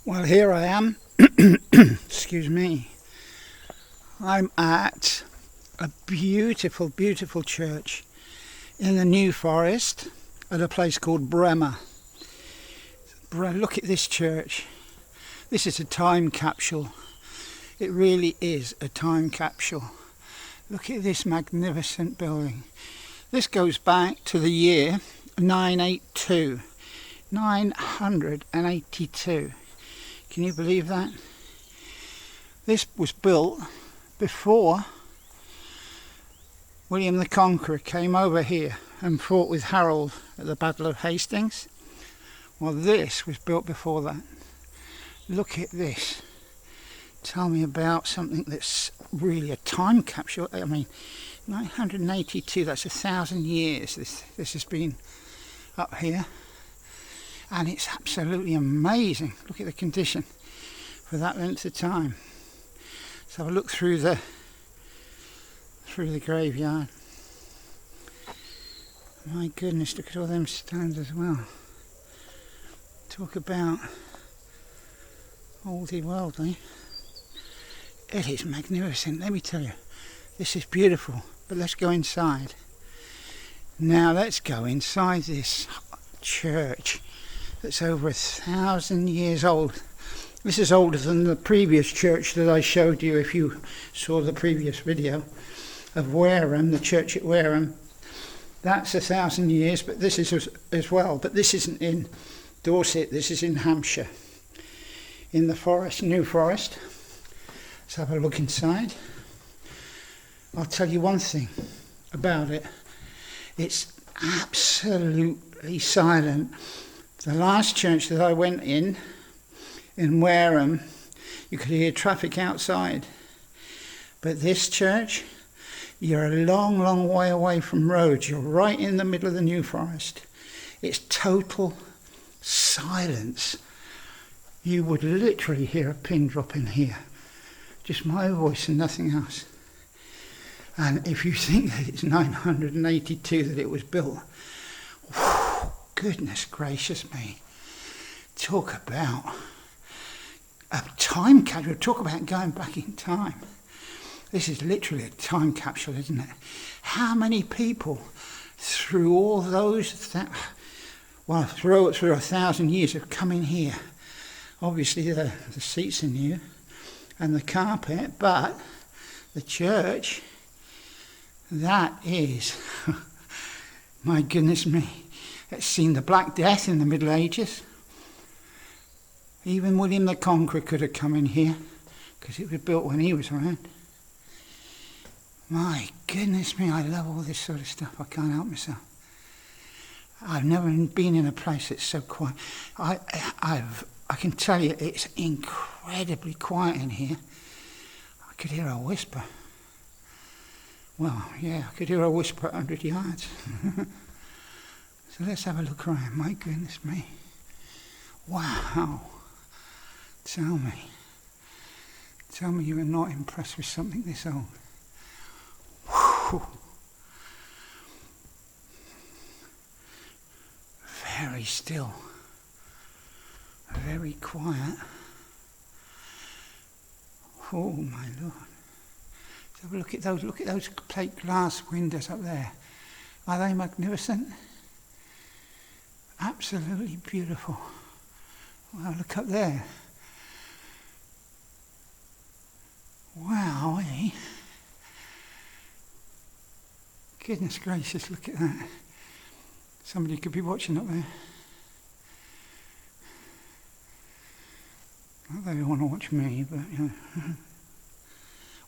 Well, here I am. Excuse me. I'm at a beautiful, beautiful church in the New Forest at a place called Breamore. Look at this church. This is a time capsule. It really is a time capsule. Look at this magnificent building. This goes back to the year 982. 982. Can you believe that? This was built before William the Conqueror came over here and fought with Harold at the Battle of Hastings. Well, this was built before that. Look at this. Tell me about something that's really a time capsule. I mean, 982, that's 1,000 years this has been up here. And it's absolutely amazing. Look at the condition for that length of time. Let's have a look through the graveyard. My goodness, look at all them stones as well. Talk about oldie worldly. It is magnificent, let me tell you. This is beautiful, but let's go inside. Now let's go inside this church that's over 1,000 years old. This is older than the previous church that I showed you if you saw the previous video of Wareham, the church at Wareham. That's 1,000 years, but this is as well. But this isn't in Dorset, this is in Hampshire, in the forest, New Forest. Let's have a look inside. I'll tell you one thing about it. It's absolutely silent. The last church that I went in Wareham, you could hear traffic outside. But this church, you're a long, long way away from roads. You're right in the middle of the New Forest. It's total silence. You would literally hear a pin drop in here. Just my voice and nothing else. And if you think that it's 982 that it was built, whew, goodness gracious me. Talk about a time capsule. Talk about going back in time. This is literally a time capsule, isn't it? How many people through all those, through 1,000 years have come in here? Obviously the seats are new and the carpet, but the church, that is, my goodness me. It's seen the Black Death in the Middle Ages. Even William the Conqueror could have come in here because it was built when he was around. My goodness me, I love all this sort of stuff. I can't help myself. I've never been in a place that's so quiet. I can tell you it's incredibly quiet in here. I could hear a whisper. Well, yeah, I could hear a whisper at 100 yards. So let's have a look around. My goodness me. Wow. Tell me you are not impressed with something this old. Whew. Very still. Very quiet. Oh my Lord. Let's have a look at those. Look at those plate glass windows up there. Are they magnificent? Absolutely beautiful. Wow, look up there. Wow, eh? Goodness gracious, look at that. Somebody could be watching up there. Not that they want to watch me, but you know.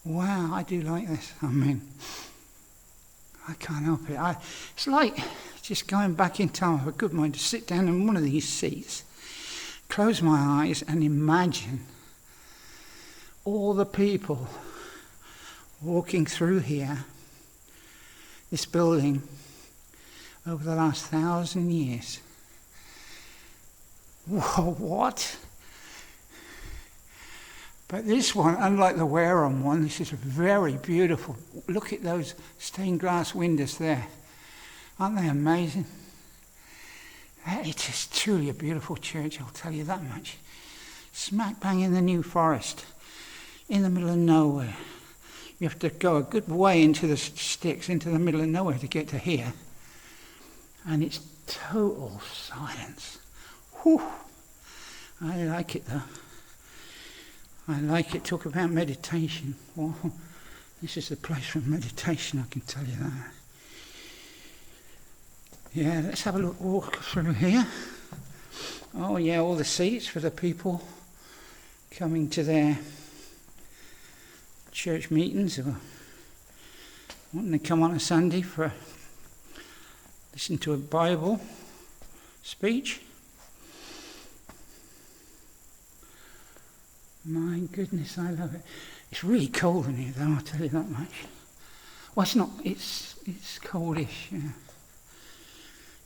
Wow, I do like this. I mean, I can't help it. It's like just going back in time. I have a good mind to sit down in one of these seats, close my eyes and imagine all the people walking through here, this building, over the last 1,000 years. Whoa, what? But this one, unlike the Wareham one, this is very beautiful. Look at those stained glass windows there. Aren't they amazing? It is truly a beautiful church, I'll tell you that much. smack bang in the New Forest, in the middle of nowhere. You have to go a good way into the sticks, into the middle of nowhere to get to here. And it's total silence. Whew. I like it though. I like it. Talk about meditation. Well, this is the place for meditation, I can tell you that. Yeah, let's have a walk through here. Oh yeah, all the seats for the people coming to their church meetings or wanting to come on a Sunday for listen to a Bible speech. My goodness, I love it. It's really cold in here though, I'll tell you that much. Well, it's not, it's coldish, yeah.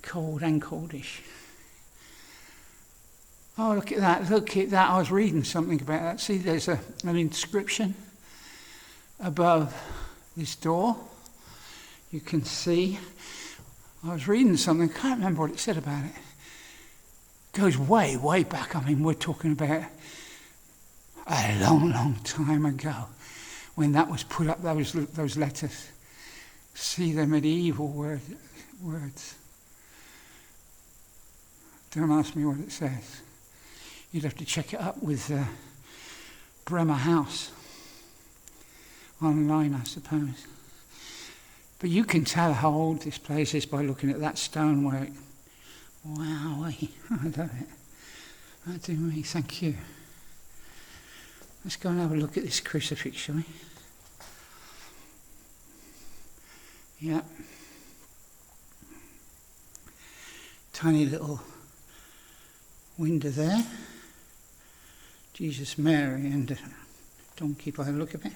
Cold and coldish. Oh, look at that, I was reading something about that. See, there's an inscription above this door. You can see, I was reading something, I can't remember what it said about it. It goes way, way back. I mean, we're talking about a long, long time ago when that was put up, those letters. See the medieval words. Don't ask me what it says. You'd have to check it up with Breamore House online, I suppose. But you can tell how old this place is by looking at that stonework. Wow, I love it. That do me, thank you. Let's go and have a look at this crucifix, shall we? Yeah. Tiny little window there. Jesus, Mary and a donkey by the look of it.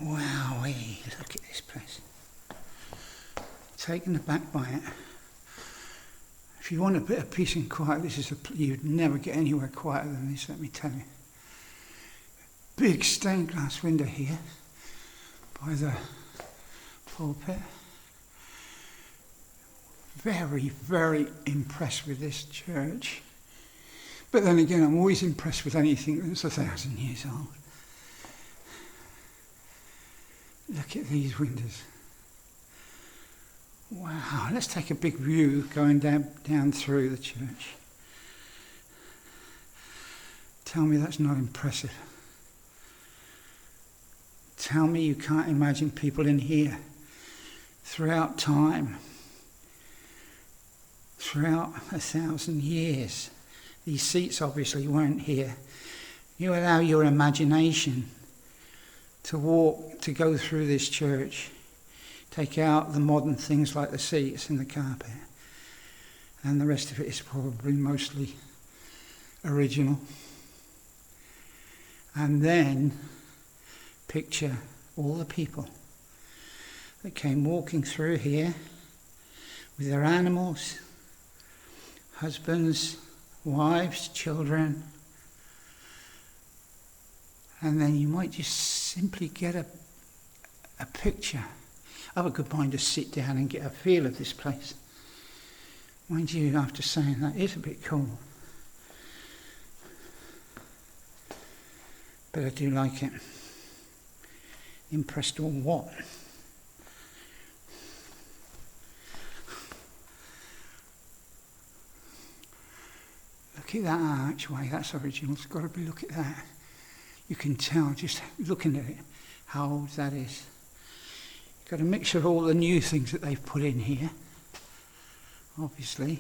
Wowee, look at this place. Taken aback by it. If you want a bit of peace and quiet, you'd never get anywhere quieter than this, let me tell you. Big stained glass window here by the pulpit. Very, very impressed with this church. But then again, I'm always impressed with anything that's 1,000 years old. Look at these windows. Wow, let's take a big view going down through the church. Tell me that's not impressive. Tell me you can't imagine people in here throughout time, throughout 1,000 years. These seats obviously weren't here. You allow your imagination to go through this church. Take out the modern things like the seats and the carpet, and the rest of it is probably mostly original. And then picture all the people that came walking through here with their animals, husbands, wives, children, and then you might just simply get a picture. I have a good mind to sit down and get a feel of this place. Mind you, after saying that, it's a bit cool. But I do like it. Impressed or what? Look at that archway, that's original. It's got to be, look at that. You can tell just looking at it how old that is. Got a mixture of all the new things that they've put in here, obviously,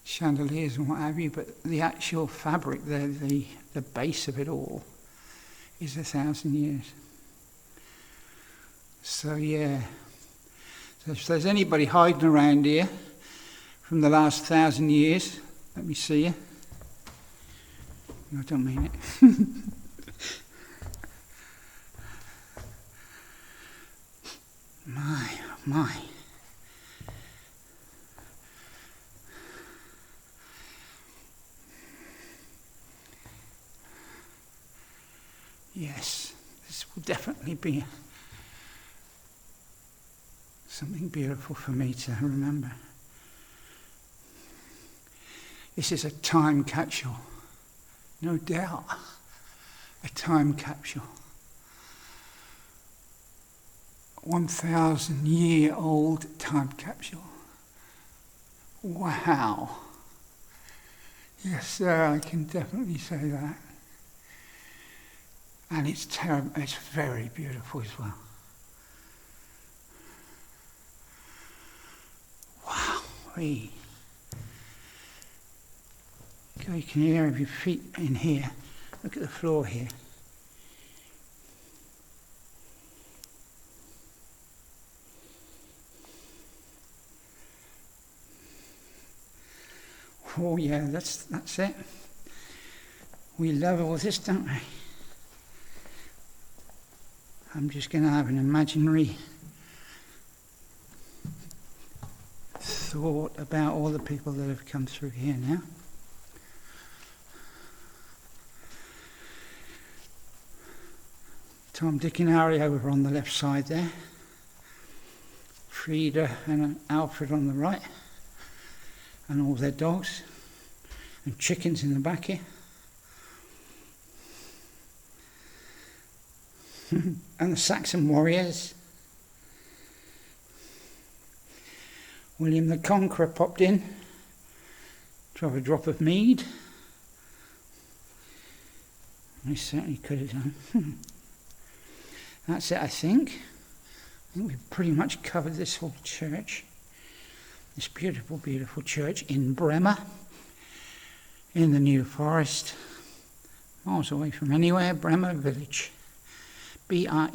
chandeliers and what have you, but the actual fabric, the base of it all, is 1,000 years. So yeah, so if there's anybody hiding around here from the last 1,000 years, let me see you. No, I don't mean it. My. Yes, this will definitely be something beautiful for me to remember. This is a time capsule, no doubt, a time capsule. 1,000-year-old time capsule. Wow. Yes, sir, I can definitely say that. And it's terrible. It's very beautiful as well. Wow. You can hear your feet in here. Look at the floor here. Oh yeah, that's it. We love all this, don't we? I'm just going to have an imaginary thought about all the people that have come through here now. Tom, Dick and Harry over on the left side there. Frida and Alfred on the right. And all their dogs. And chickens in the back here. And the Saxon warriors. William the Conqueror popped in to have a drop of mead. He certainly could have done. That's it, I think. I think we've pretty much covered this whole church. This beautiful, beautiful church in Breamore, in the New Forest, miles away from anywhere, Breamore Village. Breamore,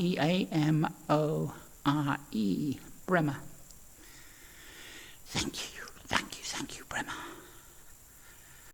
Breamore.